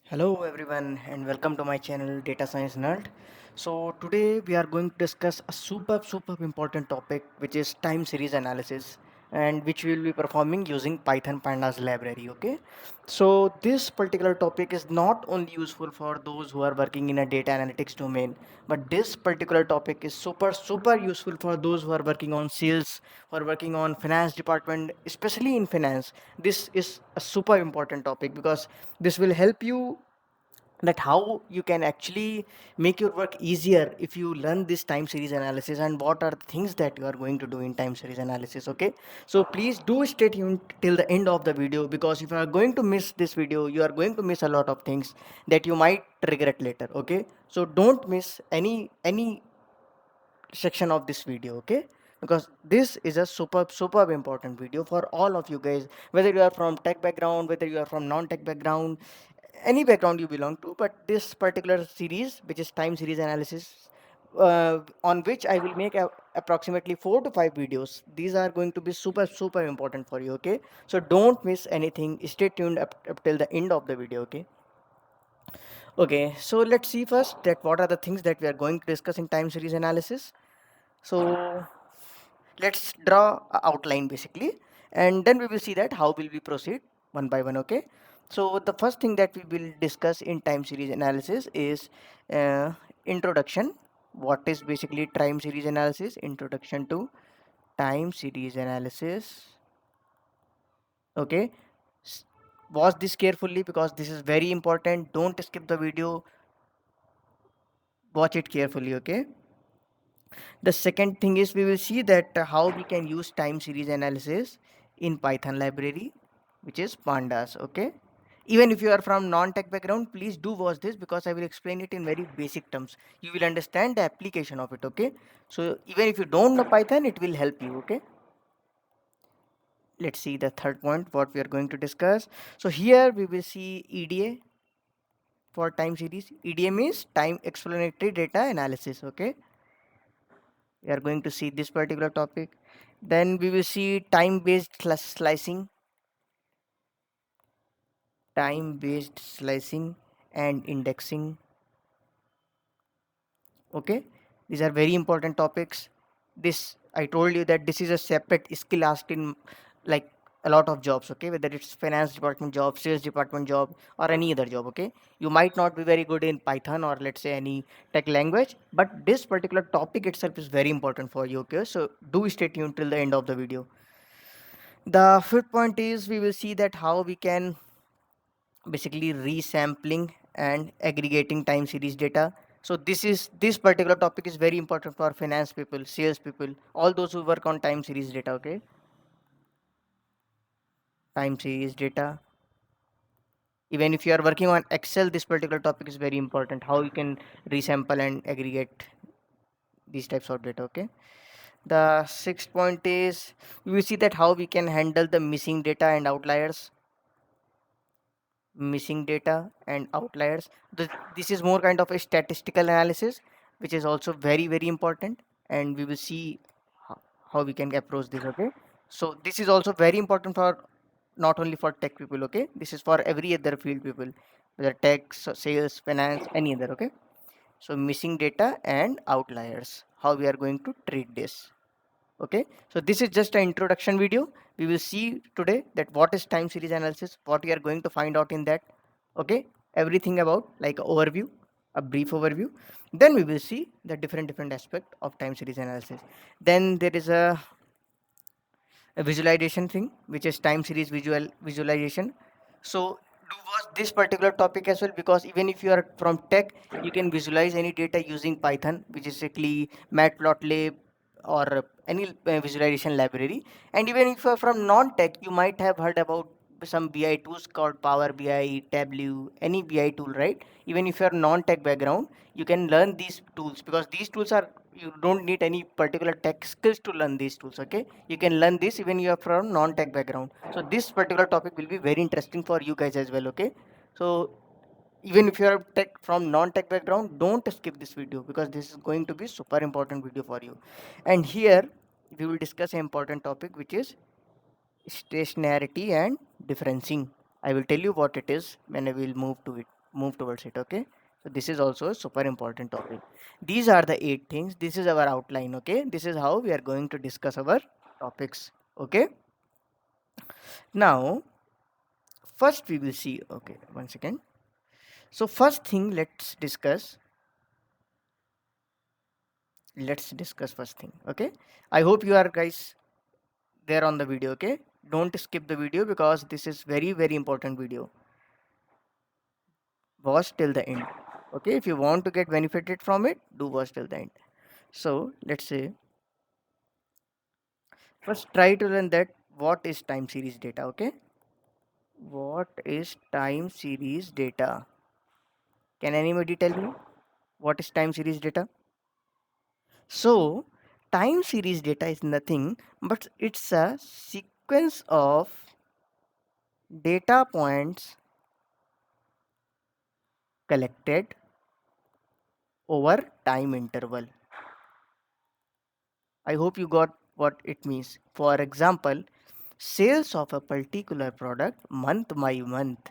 Hello everyone and welcome to my channel Data Science Nerd. So today we are going to discuss a super important topic which is time series analysis and which we will be performing using Python Pandas library. Okay, so this particular topic is not only useful for those who are working in a data analytics domain, but this particular topic is super useful for those who are working on sales or working on finance department, especially in finance. This is a super important topic because this will help you that how you can actually make your work easier if you learn this time series analysis and what are the things that you are going to do in time series analysis. Okay, so please do stay tuned till the end of the video, because if you are going to miss this video you are going to miss a lot of things that you might regret later. Okay, so don't miss any section of this video. Okay, because this is a super important video for all of you guys, whether you are from tech background, whether you are from non-tech background, any background you belong to. But this particular series, which is time series analysis, on which I will make approximately 4 to 5 videos, these are going to be super important for you. Okay, so don't miss anything, stay tuned up till the end of the video. Okay, so let's see first that what are the things that we are going to discuss in time series analysis. So let's draw a outline basically, and then we will see that how will we proceed one by one. Okay, so the first thing that we will discuss in time series analysis is introduction. What is basically time series analysis? Introduction to time series analysis. Okay, watch this carefully because this is very important. Don't skip the video, watch it carefully. Okay, the second thing is we will see that how we can use time series analysis in Python library, which is Pandas. Okay, even if you are from non-tech background, please do watch this because I will explain it in very basic terms. You will understand the application of it. Okay, so even if you don't know Python, it will help you. Okay, let's see the third point what we are going to discuss. So here we will see EDA for time series. EDA means time explanatory data analysis. Okay, we are going to see this particular topic. Then we will see time based slicing, and indexing. Okay, these are very important topics. This, I told you that this is a separate skill asked in like a lot of jobs. Okay, whether it's finance department job, sales department job, or any other job. Okay, you might not be very good in Python or let's say any tech language, but this particular topic itself is very important for you. Okay, so do stay tuned till the end of the video. The fifth point is we will see that how we can basically resampling and aggregating time series data. So this particular topic is very important for finance people, sales people, all those who work on time series data. Okay, time series data. Even if you are working on Excel, this particular topic is very important. How you can resample and aggregate these types of data. Okay. The sixth point is we will see that how we can handle the missing data and outliers. Missing data and outliers. This is more kind of a statistical analysis, which is also very important, and we will see how we can approach this. Okay, so this is also very important for not only for tech people. Okay, this is for every other field people, whether tech, sales, finance, any other. Okay, so missing data and outliers, how we are going to treat this. Okay, so this is just an introduction video. We will see today that what is time series analysis, what we are going to find out in that. Okay, everything about like overview, a brief overview. Then we will see the different aspect of time series analysis. Then there is a visualization thing, which is time series visualization. So do watch this particular topic as well, because even if you are from tech, you can visualize any data using Python, which is basically matplotlib or any visualization library. And even if you are from non-tech, you might have heard about some BI tools called Power BI, Tableau, any BI tool, right? Even if you are non-tech background, you can learn these tools, because these tools are, you don't need any particular tech skills to learn these tools. Okay, you can learn this even you are from non-tech background. So this particular topic will be very interesting for you guys as well. Okay, so even if you are tech from non-tech background, don't skip this video because this is going to be super important video for you. And here we will discuss an important topic, which is stationarity and differencing. I will tell you what it is when I will move to it move towards it. Okay, so this is also a super important topic. These are the 8 things. This is our outline. Okay, this is how we are going to discuss our topics. Okay, now first we will see. Okay, one second. So first thing, let's discuss first thing. Okay, I hope you are guys there on the video. Okay, don't skip the video because this is very very important video. Watch till the end. Okay, if you want to get benefited from it, do watch till the end. So let's say first try to learn that what is time series data. Okay, what is time series data? Can anybody tell me what is time series data? So time series data is nothing but it's a sequence of data points collected over time interval. I hope you got what it means. For example, sales of a particular product month by month.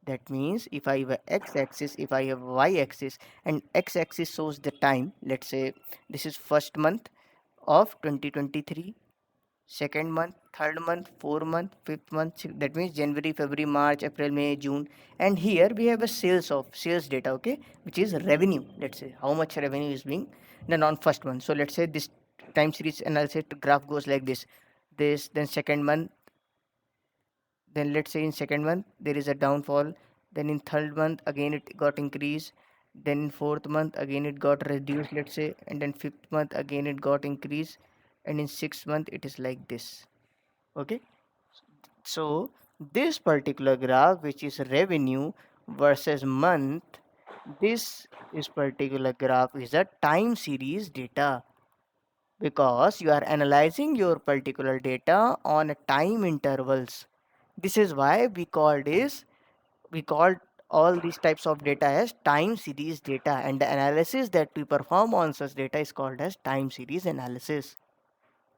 That means if I have a x-axis, if I have y-axis, and x-axis shows the time. Let's say this is first month of 2023, second month, third month, fourth month, fifth month. That means January, February, March, April, May, June. And here we have a sales data, okay, which is revenue. Let's say how much revenue is being done on first month. So let's say this time series analysis graph goes like this. This then second month, then let's say in second month there is a downfall, then in third month again it got increased, then in fourth month again it got reduced, let's say, and then fifth month again it got increased, and in sixth month it is like this. Okay, so this particular graph, which is revenue versus month, this is particular graph is a time series data, because you are analyzing your particular data on a time intervals. This is why we called all these types of data as time series data, and the analysis that we perform on such data is called as time series analysis.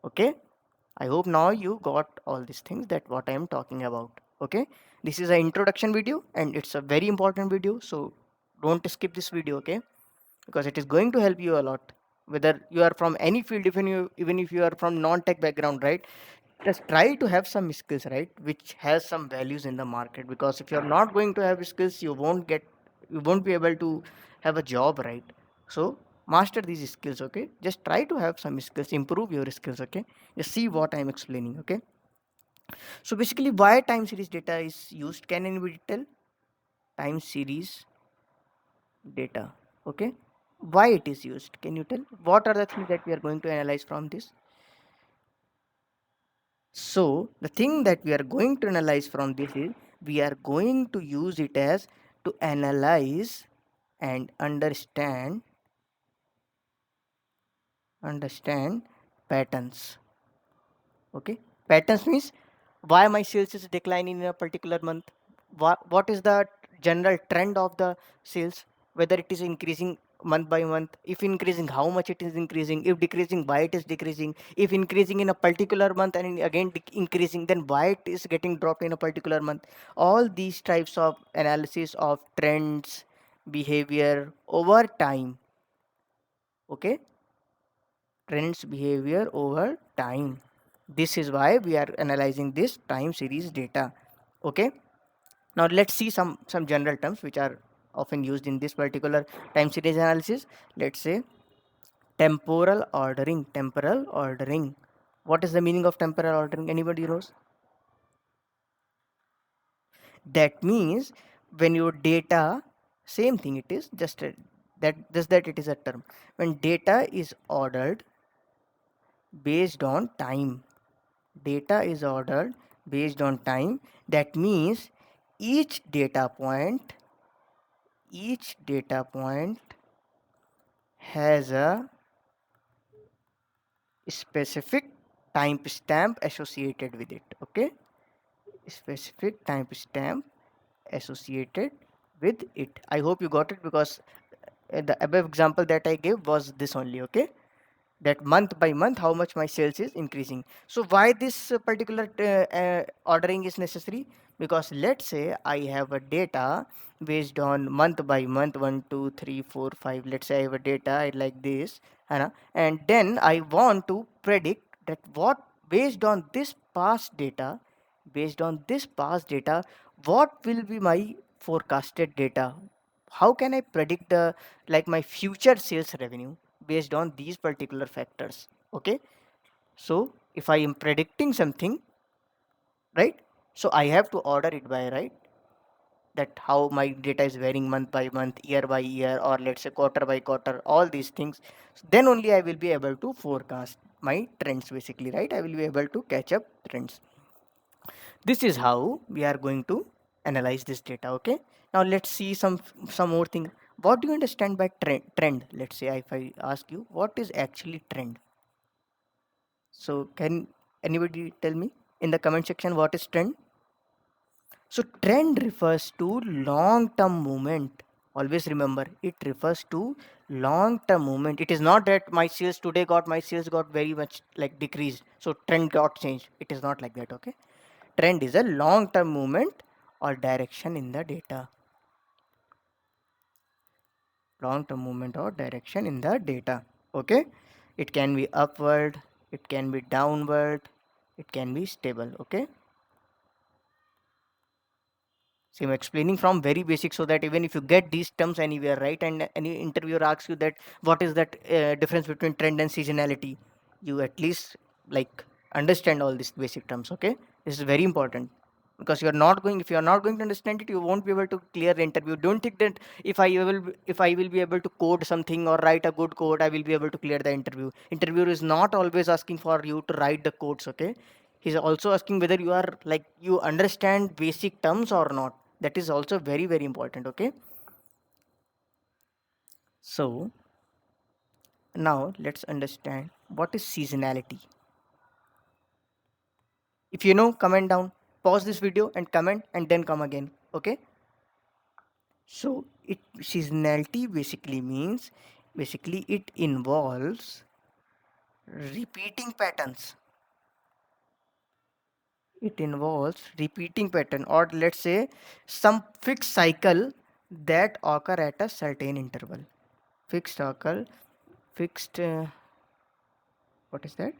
Okay, I hope now you got all these things that what I am talking about. Okay, this is an introduction video and it's a very important video, so don't skip this video. Okay, because it is going to help you a lot, whether you are from any field, even if you are from non-tech background, right? Just try to have some skills, right, which has some values in the market, because if you're not going to have skills, you won't be able to have a job, right? So master these skills. Okay, just try to have some skills, improve your skills. Okay, just see what I'm explaining. Okay, so basically why time series data is used, can anybody tell? Time series data. Okay, why it is used, can you tell? What are the things that we are going to analyze from this? So the thing that we are going to analyze from this is we are going to use it as to analyze and understand patterns. Okay, patterns means why my sales is declining in a particular month. What is the general trend of the sales, whether it is increasing month by month, if increasing how much it is increasing, if decreasing why it is decreasing, if increasing in a particular month and again increasing, then why it is getting dropped in a particular month. All these types of analysis of trends, behavior over time. Okay, trends, behavior over time. This is why we are analyzing this time series data. Okay, now let's see some general terms which are often used in this particular time series analysis. Let's say temporal ordering. What is the meaning of temporal ordering, anybody knows? That means when your data, same thing it is, just that it is a term. When data is ordered based on time, data is ordered based on time. That means each data point each data point has a specific timestamp associated with it. Okay, specific timestamp associated with it. I hope you got it, because the above example that I gave was this only. Okay, that month by month how much my sales is increasing. So why this particular ordering is necessary? Because let's say I have a data based on month by month, 1 2 3 4 5, let's say I have a data like this, and then I want to predict that what, based on this past data, based on this past data, what will be my forecasted data. How can I predict the, like, my future sales revenue based on these particular factors? Okay, so if I am predicting something, right, so I have to order it by, right, that how my data is varying month by month, year by year, or let's say quarter by quarter, all these things. Then only I will be able to forecast my trends, basically, right? I will be able to catch up trends. This is how we are going to analyze this data. Okay, now let's see some more thing. What do you understand by trend? Let's say if I ask you what is actually trend, so can anybody tell me in the comment section what is trend? So trend refers to long-term movement. Always remember, it refers to long-term movement. It is not that my sales got very much like decreased, so trend got changed. It is not like that. Okay, trend is a long-term movement or direction in the data. Long-term movement or direction in the data. Okay, it can be upward, it can be downward, it can be stable. Okay. So I'm explaining from very basic so that even if you get these terms anywhere, right, and any interviewer asks you that what is that difference between trend and seasonality, you at least like understand all these basic terms. Okay, this is very important because you're not going. If you're not going to understand it, you won't be able to clear the interview. Don't think that if I will be able to code something or write a good code, I will be able to clear the interview. Interviewer is not always asking for you to write the codes. Okay, he's also asking whether you are like you understand basic terms or not. That is also very very important. Okay, so now let's understand what is seasonality. If you know, comment down, pause this video and comment and then come again. Okay, so it seasonality basically means, basically it involves repeating patterns. It involves repeating pattern, or let's say some fixed cycle that occur at a certain interval. Fixed occur, fixed what is that?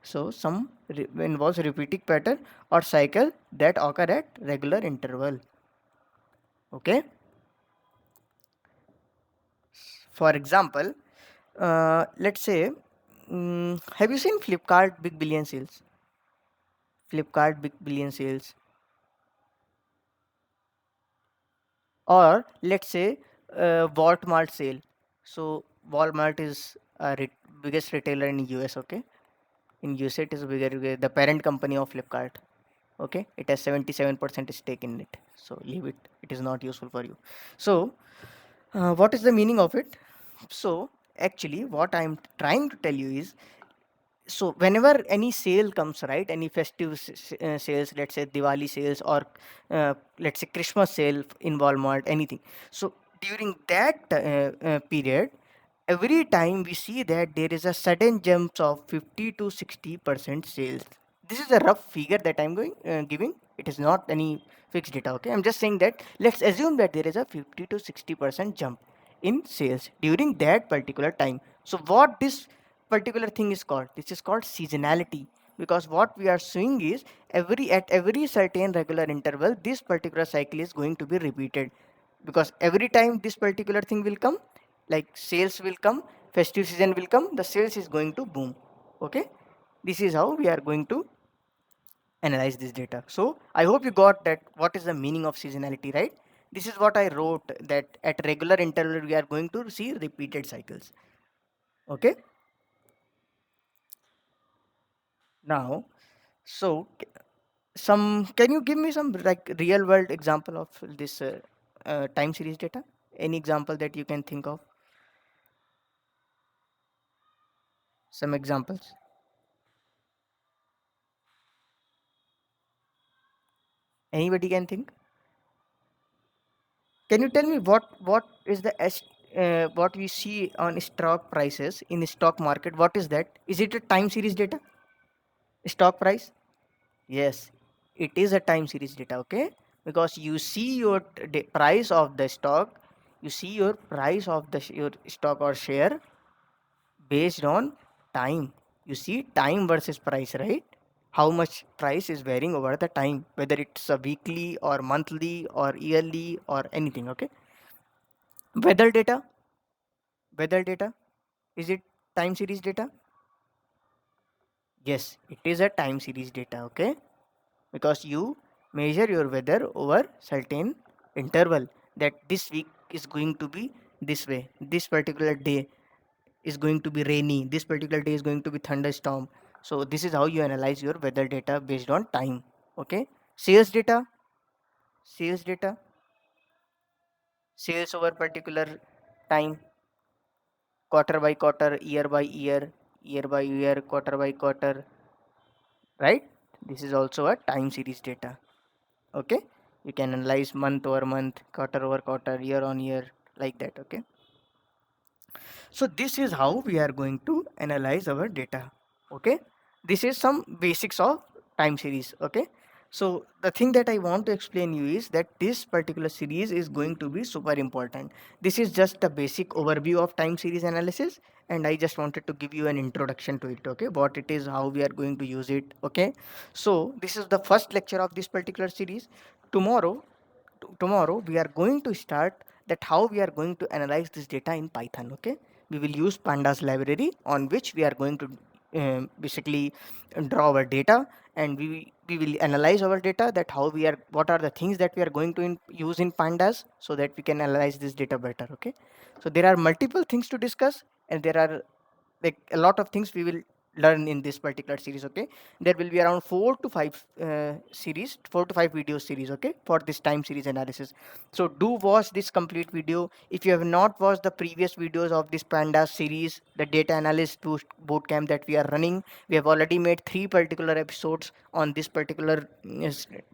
So some involves repeating pattern or cycle that occur at regular interval. Okay. For example, let's say, have you seen Flipkart Big Billion Sales? Flipkart Big Billion Sales, or let's say Walmart sale. So Walmart is biggest retailer in US. Okay, in USA it is bigger, the parent company of Flipkart. Okay, it has 77% stake in it, so leave it, it is not useful for you. So what is the meaning of it? So actually what I'm trying to tell you is, so whenever any sale comes, right, any festive sales, let's say Diwali sales, or let's say Christmas sale in Walmart, anything, so during that period, every time we see that there is a sudden jump of 50 to 60% sales. This is a rough figure that I'm going giving. It is not any fixed data. Okay, I'm just saying that let's assume that there is a 50 to 60% jump in sales during that particular time. So what this particular thing is called, this is called seasonality, because what we are seeing is every certain regular interval this particular cycle is going to be repeated, because every time this particular thing will come, like sales will come, festive season will come, the sales is going to boom. Okay, this is how we are going to analyze this data. So I hope you got that what is the meaning of seasonality, right? This is what I wrote, that at regular interval we are going to see repeated cycles. Okay, now, so some, can you give me some like real world example of this time series data? Any example that you can think of? Some examples. Anybody can think? Can you tell me what is the what we see on stock prices in the stock market? What is that? Is it a time series data? Stock price? Yes, it is a time series data, okay? Because you see your price of the stock, you see your price of the your stock or share based on time. You see time versus price, right? How much price is varying over the time, whether it's a weekly or monthly or yearly or anything, okay? Weather data, weather data, is it time series data? Yes, it is a time series data, okay? Because you measure your weather over certain interval, that this week is going to be this way, this particular day is going to be rainy, this particular day is going to be thunderstorm. So this is how you analyze your weather data based on time, okay? Sales data, sales data, sales over particular time, quarter by quarter, year by year, year by year, quarter by quarter, right? This is also a time series data, okay? You can analyze month over month, quarter over quarter, year on year, like that, okay? So this is how we are going to analyze our data, okay? This is some basics of time series, okay? So the thing that I want to explain you is that this particular series is going to be super important. This is just a basic overview of time series analysis, and I just wanted to give you an introduction to it, okay? What it is, how we are going to use it, okay? So this is the first lecture of this particular series. Tomorrow, tomorrow we are going to start that how we are going to analyze this data in Python, okay? We will use Pandas library on which we are going to basically draw our data, and we will analyze our data, that how we are, what are the things that we are going to use in Pandas so that we can analyze this data better, okay? So there are multiple things to discuss, and there are like a lot of things we will learn in this particular series, okay? There will be around 4 to 5 video series, okay, for this time series analysis. So do watch this complete video. If you have not watched the previous videos of this Pandas series, the data analyst bootcamp that we are running, we have already made 3 particular episodes on this particular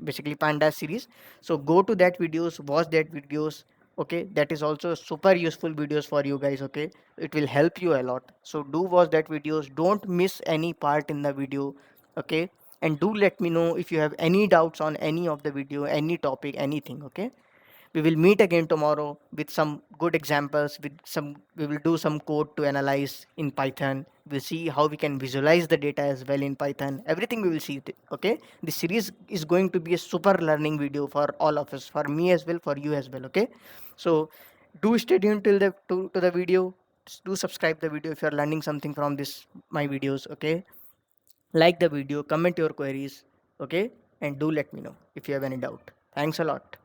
basically Pandas series. So go to that videos, watch that videos, okay? That is also super useful videos for you guys, okay? It will help you a lot. So do watch that videos, don't miss any part in the video, okay? And do let me know if you have any doubts on any of the video, any topic, anything, okay? We will meet again tomorrow with some good examples, with some, we will do some code to analyze in Python. We'll see how we can visualize the data as well in Python. Everything we will see, okay? This series is going to be a super learning video for all of us, for me as well, for you as well, okay? So do stay tuned till the to the video. Do subscribe the video if you are learning something from this my videos, okay? Like the video, comment your queries, okay? And do let me know if you have any doubt. Thanks a lot.